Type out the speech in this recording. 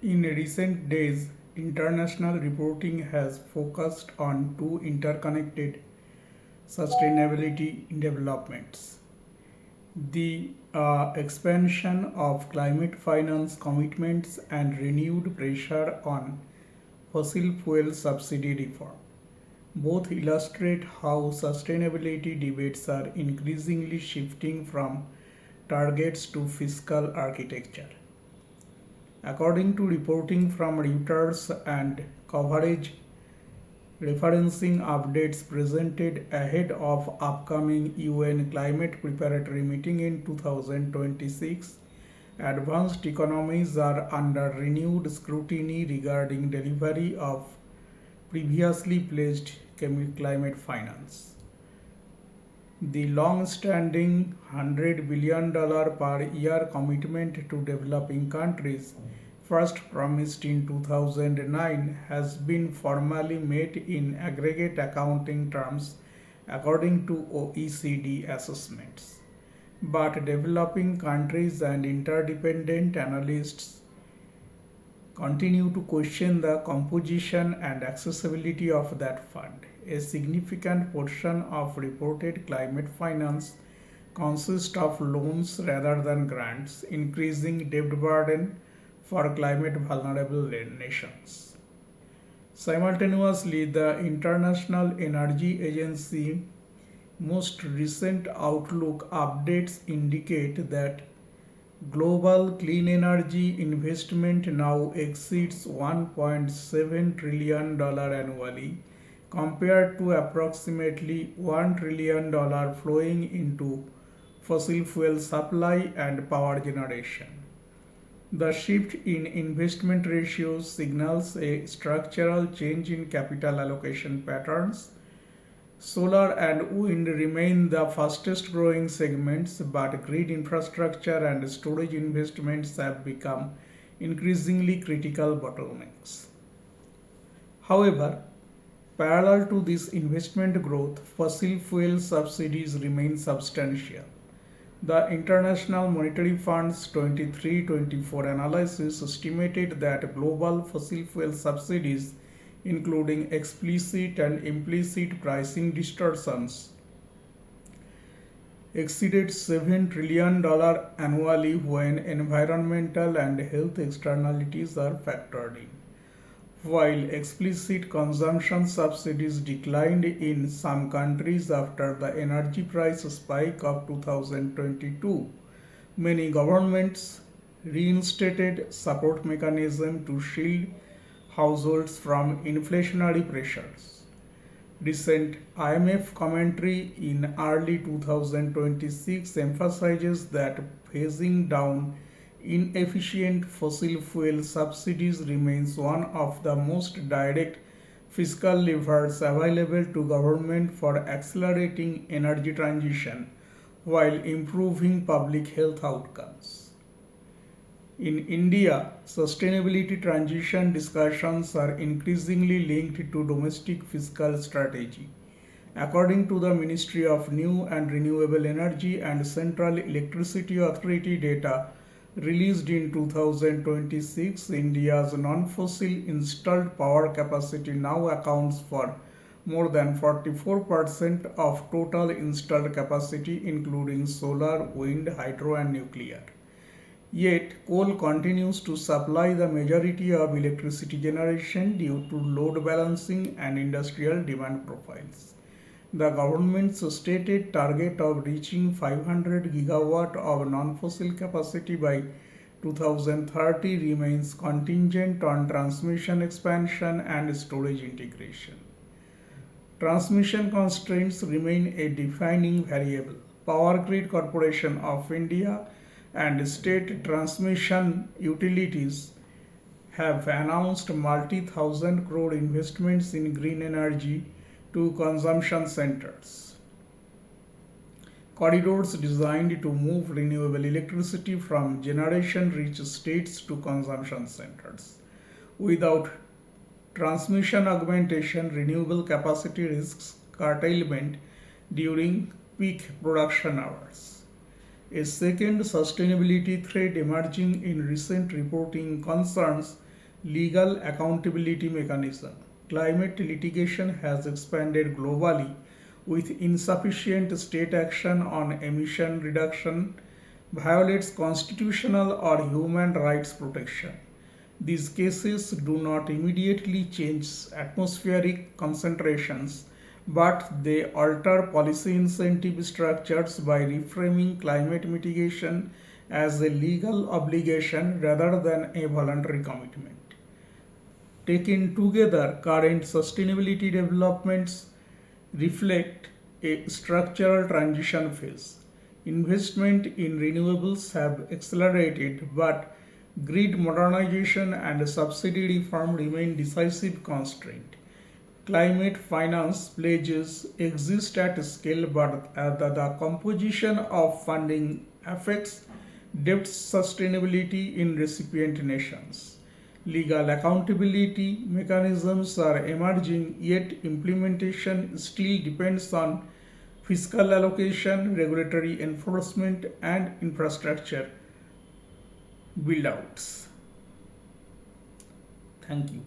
In recent days, international reporting has focused on two interconnected sustainability developments: the expansion of climate finance commitments and renewed pressure on fossil fuel subsidy reform. Both illustrate how sustainability debates are increasingly shifting from targets to fiscal architecture. According to reporting from Reuters and coverage referencing updates presented ahead of upcoming UN climate preparatory meeting in 2026, advanced economies are under renewed scrutiny regarding delivery of previously pledged climate finance. The long-standing $100 billion per year commitment to developing countries, first promised in 2009, has been formally met in aggregate accounting terms according to OECD assessments. But developing countries and interdependent analysts continue to question the composition and accessibility of that fund. A significant portion of reported climate finance consists of loans rather than grants, increasing debt burden for climate vulnerable nations. Simultaneously, the International Energy Agency most recent outlook updates indicate that global clean energy investment now exceeds $1.7 trillion annually, compared to approximately $1 trillion flowing into fossil fuel supply and power generation. The shift in investment ratios signals a structural change in capital allocation patterns. Solar and wind remain the fastest growing segments, but grid infrastructure and storage investments have become increasingly critical bottlenecks. However, parallel to this investment growth, fossil fuel subsidies remain substantial. The International Monetary Fund's 23-24 analysis estimated that global fossil fuel subsidies, including explicit and implicit pricing distortions, exceeded $7 trillion annually when environmental and health externalities are factored in. While explicit consumption subsidies declined in some countries after the energy price spike of 2022, many governments reinstated support mechanisms to shield households from inflationary pressures. Recent IMF commentary in early 2026 emphasizes that phasing down inefficient fossil fuel subsidies remains one of the most direct fiscal levers available to government for accelerating energy transition while improving public health outcomes. In India, sustainability transition discussions are increasingly linked to domestic fiscal strategy. According to the Ministry of New and Renewable Energy and Central Electricity Authority data released in 2026, India's non-fossil installed power capacity now accounts for more than 44% of total installed capacity, including solar, wind, hydro, and nuclear. Yet, coal continues to supply the majority of electricity generation due to load balancing and industrial demand profiles. The government's stated target of reaching 500 gigawatt of non-fossil capacity by 2030 remains contingent on transmission expansion and storage integration. Transmission constraints remain a defining variable. Power Grid Corporation of India and state transmission utilities have announced multi-thousand crore investments in green energy to consumption centers, corridors designed to move renewable electricity from generation-rich states to consumption centers. Without transmission augmentation, renewable capacity risks curtailment during peak production hours. A second sustainability threat emerging in recent reporting concerns Legal accountability mechanism. Climate litigation has expanded globally with insufficient state action on emission reduction, violates constitutional or human rights protection. These cases do not immediately change atmospheric concentrations, but they alter policy incentive structures by reframing climate mitigation as a legal obligation rather than a voluntary commitment. Taken together, current sustainability developments reflect a structural transition phase. Investment in renewables have accelerated, but grid modernization and subsidy reform remain decisive constraints. Climate finance pledges exist at scale, but the composition of funding affects debt sustainability in recipient nations. Legal accountability mechanisms are emerging, yet implementation still depends on fiscal allocation, regulatory enforcement, and infrastructure build outs. Thank you.